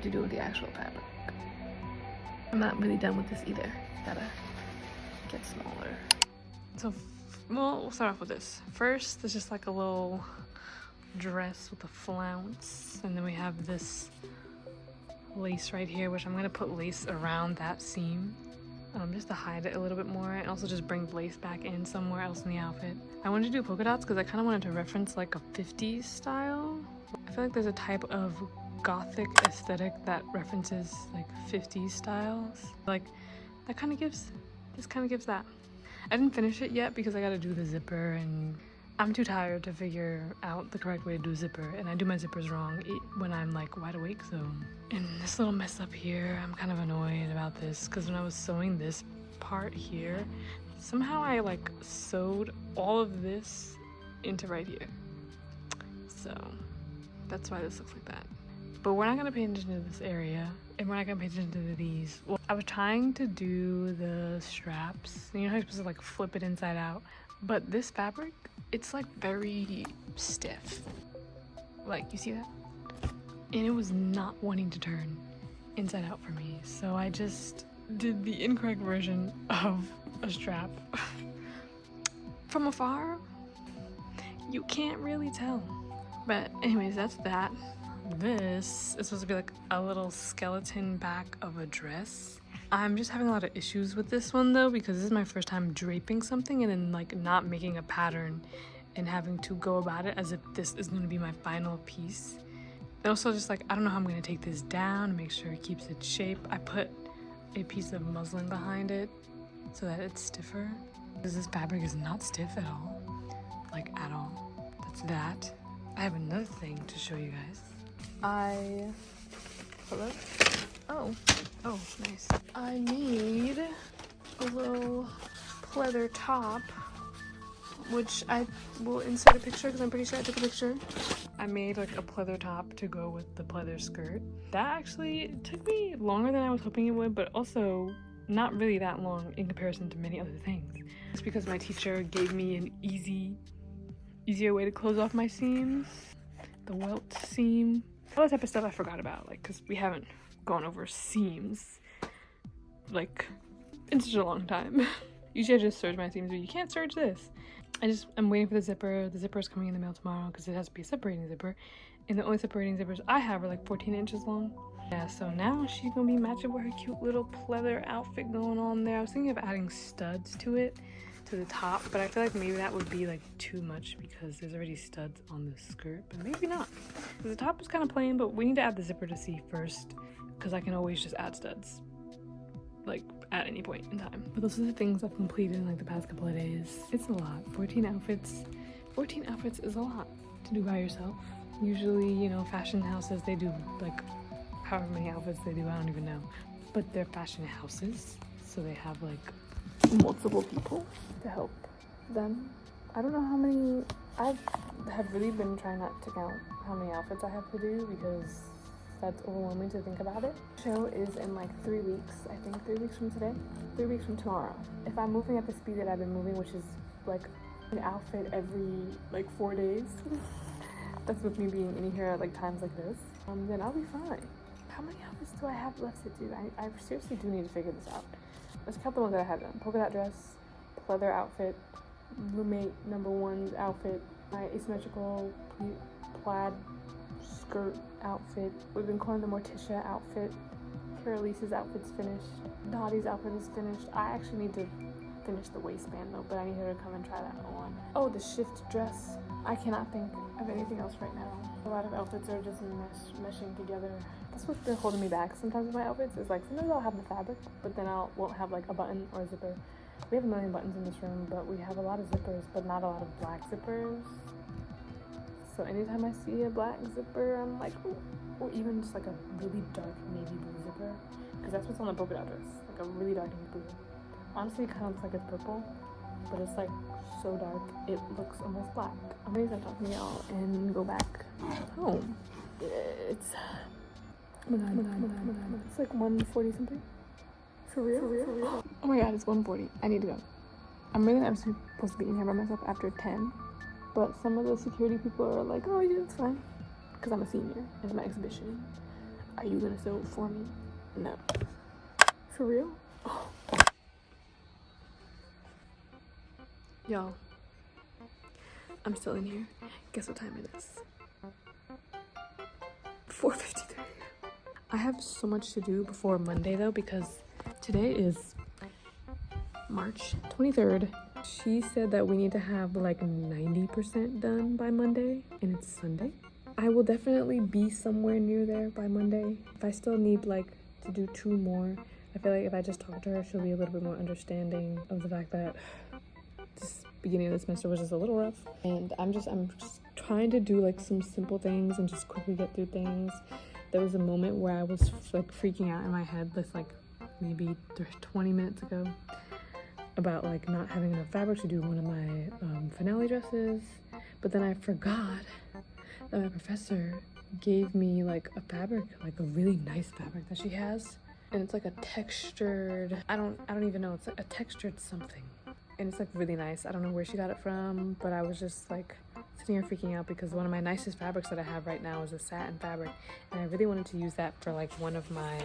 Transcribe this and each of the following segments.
to do with the actual fabric. I'm not really done with this either. Gotta get smaller. So, well, we'll start off with this. First, there's just like a little dress with a flounce, and then we have this lace right here, which I'm gonna put lace around that seam just to hide it a little bit more, and also just bring lace back in somewhere else in the outfit. I wanted to do polka dots because I kind of wanted to reference like a 50s style. I feel like there's a type of gothic aesthetic that references like 50s styles. Like that kind of gives, this kind of gives that. I didn't finish it yet because I gotta do the zipper, and I'm too tired to figure out the correct way to do a zipper, and I do my zippers wrong when I'm like wide awake. So, and this little mess up here, I'm kind of annoyed about this because when I was sewing this part here, somehow I like sewed all of this into right here. So that's why this looks like that. But we're not gonna pay attention to this area, and we're not gonna pay attention to these. Well, I was trying to do the straps. You know how you're supposed to like flip it inside out? But this fabric, it's like very stiff. Like, you see that? And it was not wanting to turn inside out for me. So I just did the incorrect version of a strap. From afar, you can't really tell. But anyways, that's that. This is supposed to be like a little skeleton back of a dress. I'm just having a lot of issues with this one though, because this is my first time draping something and then like not making a pattern and having to go about it as if this is going to be my final piece. And also just like, I don't know how I'm going to take this down and make sure it keeps its shape. I put a piece of muslin behind it so that it's stiffer, because this fabric is not stiff at all, like at all. That's that. I have another thing to show you guys. Oh, nice. I made a little pleather top, which I will insert a picture because I'm pretty sure I took a picture. I made like a pleather top to go with the pleather skirt. That actually took me longer than I was hoping it would, but also not really that long in comparison to many other things. It's because my teacher gave me an easier way to close off my seams. The welt seam. All that type of stuff I forgot about, like, because we haven't gone over seams like in such a long time. Usually I just serge my seams, but you can't serge this. I'm waiting for the zipper. The zipper is coming in the mail tomorrow because it has to be a separating zipper, and the only separating zippers I have are like 14 inches long. Yeah, so now she's gonna be matching with her cute little pleather outfit going on there. I was thinking of adding studs to it, to the top, but I feel like maybe that would be like too much because there's already studs on the skirt, but maybe not. The top is kind of plain, but we need to add the zipper to see first, because I can always just add studs like at any point in time. But those are the things I've completed in like the past couple of days. It's a lot. 14 outfits is a lot to do by yourself. Usually, you know, fashion houses, they do like however many outfits they do, I don't even know, but they're fashion houses, so they have like multiple people to help them. I don't know how many. I have really been trying not to count how many outfits I have to do because that's overwhelming to think about it. The show is in like 3 weeks. I think 3 weeks from today, 3 weeks from tomorrow. If I'm moving at the speed that I've been moving, which is like an outfit every like 4 days, that's with me being in here at like times like this, then I'll be fine. How many outfits do I have left to do? I seriously do need to figure this out. Let's count the ones that I have done. Polka dot dress, pleather outfit, roommate number 1's outfit, my asymmetrical plaid skirt outfit. We've been calling the Morticia outfit. Carolise's outfit's finished. Dottie's outfit is finished. I actually need to finish the waistband though, but I need her to come and try that on. Oh, the shift dress. I cannot think of anything else right now. A lot of outfits are just meshing together. That's what's been holding me back sometimes with my outfits, is like sometimes I'll have the fabric, but then won't have like a button or a zipper. We have a million buttons in this room, but we have a lot of zippers, but not a lot of black zippers. So anytime I see a black zipper, I'm like, ooh. Or even just like a really dark navy blue zipper, because that's what's on the polka dot dress, like a really dark navy blue. Honestly, it kind of looks like it's purple, but it's like so dark, it looks almost black. I'm gonna stop talking to y'all and go back home. It's, it's like 1:40 something. For real? Oh my god, it's 1:40. I need to go. I'm really not supposed to be in here by myself after 10, but some of the security people are like, oh yeah, it's fine, because I'm a senior. It's my exhibition. Are you gonna sew for me? No. For real? Oh. Y'all, I'm still in here. Guess what time it is? 4:53. I have so much to do before Monday though, because today is March 23rd. She said that we need to have like 90% done by Monday, and it's Sunday. I will definitely be somewhere near there by Monday. If I still need like to do 2 more, I feel like if I just talk to her, she'll be a little bit more understanding of the fact that this beginning of the semester was just a little rough. And I'm just trying to do like some simple things and just quickly get through things. There was a moment where I was like freaking out in my head, this like maybe 20 minutes ago, about like not having enough fabric to do one of my finale dresses. But then I forgot that my professor gave me like a fabric, like a really nice fabric that she has, and it's like a textured, I don't even know, it's like a textured something, and it's like really nice. I don't know where she got it from, but I was just like sitting here freaking out because one of my nicest fabrics that I have right now is a satin fabric, and I really wanted to use that for like one of my,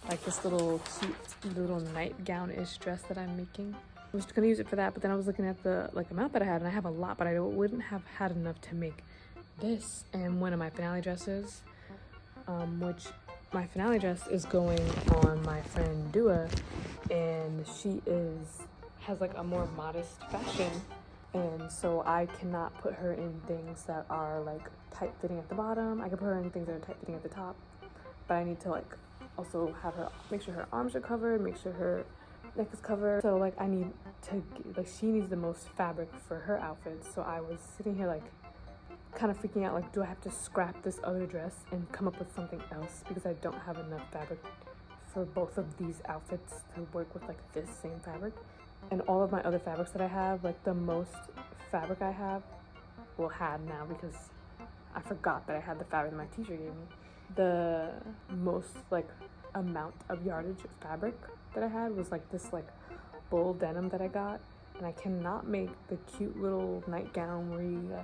like this little cute little nightgown-ish dress that I'm making. I was gonna use it for that, but then I was looking at the like amount that I had, and I have a lot, but I wouldn't have had enough to make this and one of my finale dresses, which my finale dress is going on my friend Dua, and she has like a more modest fashion, and so I cannot put her in things that are like tight fitting at the bottom. I can put her in things that are tight fitting at the top, but I need to like also have her, make sure her arms are covered, make sure her neck is covered. So like I need to, like she needs the most fabric for her outfits. So I was sitting here like kind of freaking out, like do I have to scrap this other dress and come up with something else because I don't have enough fabric for both of these outfits to work with like this same fabric. And all of my other fabrics that I have, like the most fabric I have, well, had now because I forgot that I had the fabric that my teacher gave me. The most like amount of yardage of fabric that I had was like this like bull denim that I got, and I cannot make the cute little nightgown where you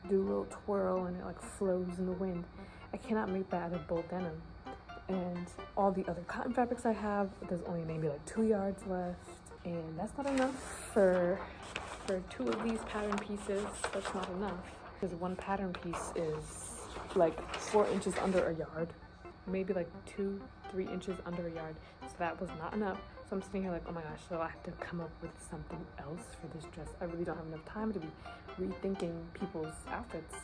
do a little twirl and it like flows in the wind. I cannot make that out of bull denim. And all the other cotton fabrics I have, there's only maybe like 2 yards left, and that's not enough for 2 of these pattern pieces. That's not enough because one pattern piece is like 4 inches under a yard, maybe like 2-3 inches under a yard, so that was not enough. So I'm sitting here like, oh my gosh, so I have to come up with something else for this dress. I really don't have enough time to be rethinking people's outfits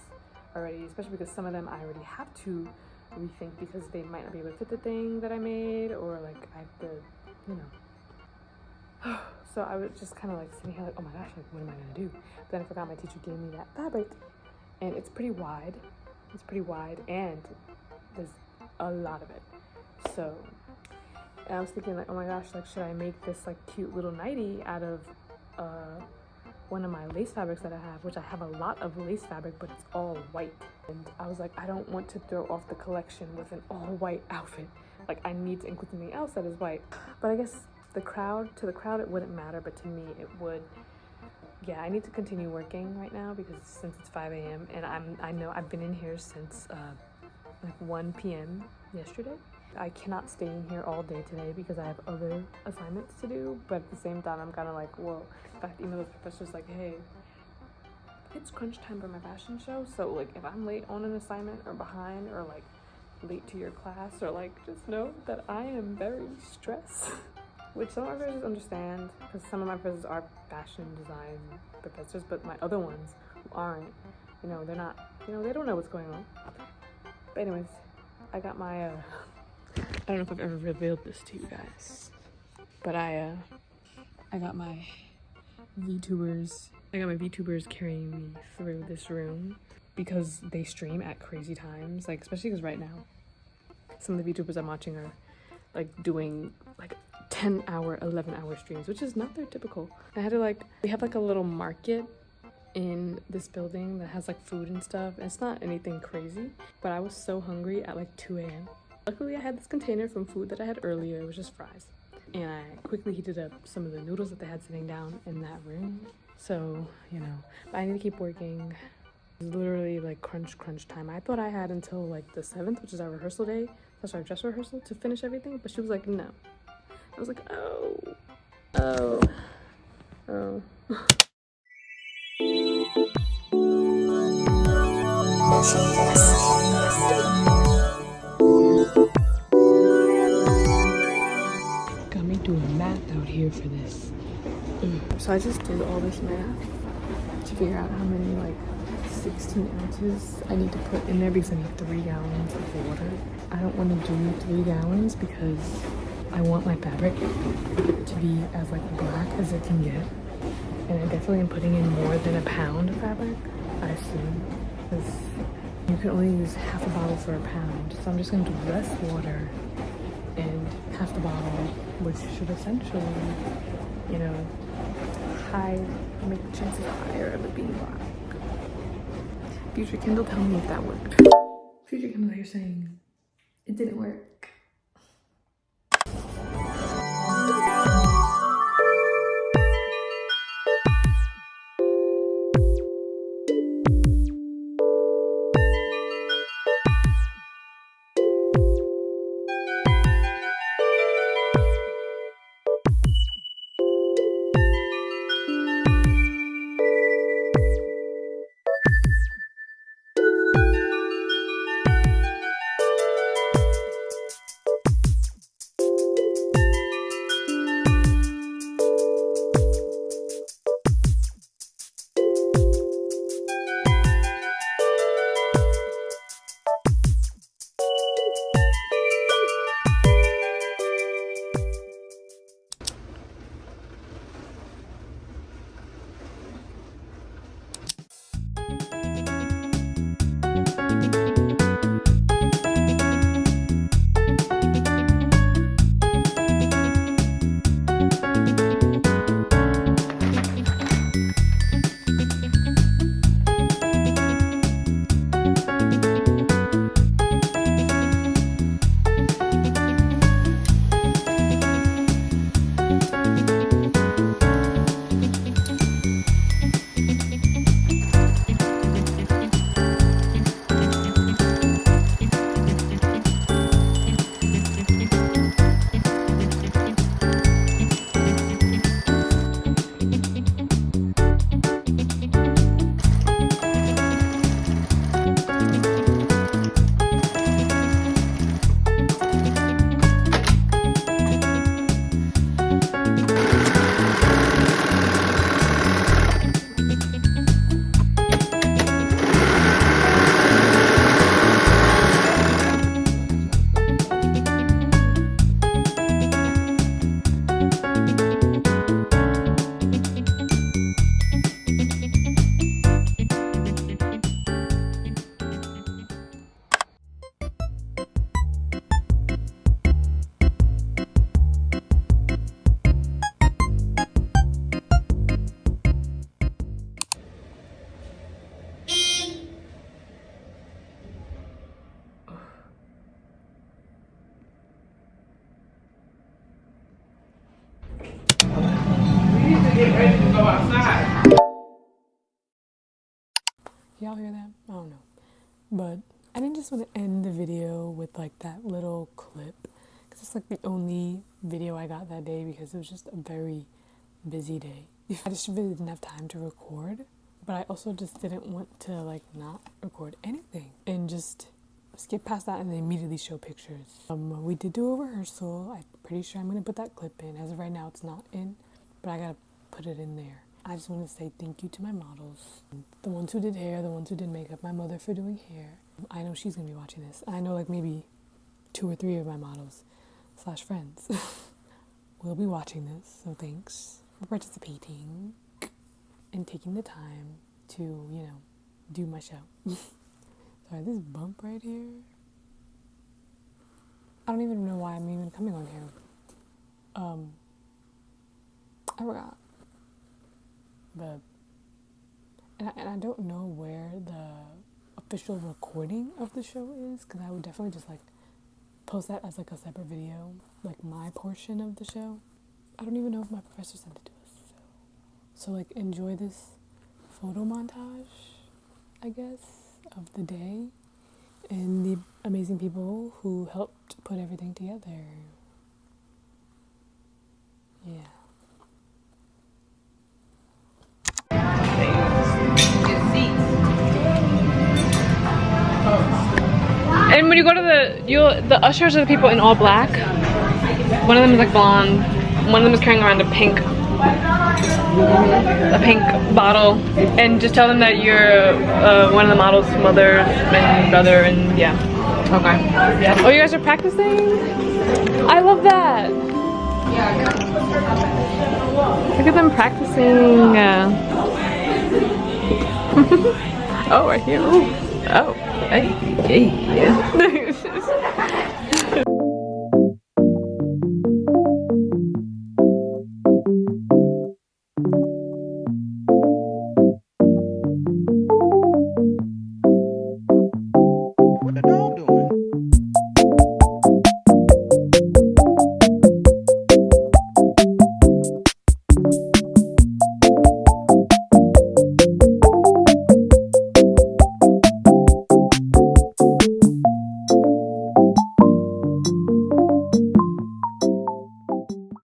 already, especially because some of them I already have to rethink because they might not be able to fit the thing that I made, or like I have to, you know. So I was just kind of like sitting here like, oh my gosh, like what am I gonna do? But then I forgot my teacher gave me that fabric, and it's pretty wide. It's pretty wide, and there's a lot of it. So and I was thinking like, oh my gosh, like should I make this like cute little nightie out of one of my lace fabrics that I have, which I have a lot of lace fabric, but it's all white. And I was like, I don't want to throw off the collection with an all white outfit. Like I need to include something else that is white. But I guess to the crowd it wouldn't matter, but to me it would. Yeah, I need to continue working right now because since it's 5 a.m. and I know I've been in here since like 1 p.m. yesterday. I cannot stay in here all day today because I have other assignments to do, but at the same time I'm kind of like, whoa. In fact, even though the professor's like, hey, it's crunch time for my fashion show, so like if I'm late on an assignment or behind or like late to your class, or like just know that I am very stressed. Which some of my professors understand, because some of my professors are fashion design professors, but my other ones who aren't, you know, they're not, you know, they don't know what's going on. But anyways, I got my I don't know if I've ever revealed this to you guys, but I got my VTubers. I got my VTubers carrying me through this room because they stream at crazy times, like especially because right now some of the VTubers I'm watching are like doing like 10-hour, 11-hour streams, which is not their typical. I had to like, we have like a little market in this building that has like food and stuff, and it's not anything crazy, but I was so hungry at like 2 a.m. Luckily I had this container from food that I had earlier. It was just fries, and I quickly heated up some of the noodles that they had sitting down in that room. So, you know, but I need to keep working. Literally like like crunch time. I thought I had until like the 7th, which is our rehearsal day, that's our dress rehearsal, to finish everything, but she was like, no. I was like, oh. Got me doing math out here for this. So I just did all this math to figure out how many like 16 ounces I need to put in there because I need 3 gallons of water. I don't want to do 3 gallons because I want my fabric to be as like black as it can get. And I definitely am putting in more than a pound of fabric, I assume, because you can only use half a bottle for a pound. So I'm just going to do less water and half the bottle, which should essentially, you know, make the chances higher of it being black. Future Kendall, tell me if that worked. Future Kendall, you're saying it didn't work. Y'all hear that? I don't know. But I didn't just want to end the video with like that little clip, because it's like the only video I got that day because it was just a very busy day. I just really didn't have time to record, but I also just didn't want to like not record anything and just skip past that and then immediately show pictures. We did do a rehearsal. I'm pretty sure I'm going to put that clip in. As of right now, it's not in, but I got to put it in there. I just want to say thank you to my models. The ones who did hair, the ones who did makeup, my mother for doing hair. I know she's going to be watching this. I know like maybe 2 or 3 of my models / friends will be watching this. So thanks for participating and taking the time to, you know, do my show. Sorry, this bump right here. I don't even know why I'm even coming on here. I forgot. But and I don't know where the official recording of the show is, because I would definitely just like post that as like a separate video, like my portion of the show. I don't even know if my professor sent it to us. So like enjoy this photo montage, I guess. of the day and the amazing people who helped put everything together. Yeah. And when you go to the ushers are the people in all black. One of them is like blonde. One of them is carrying around a pink bottle. And just tell them that you're one of the model's mother and brother, and yeah. Okay. Oh, you guys are practicing? I love that. Look at them practicing. Oh, right here. Ooh. Oh, hey, yeah.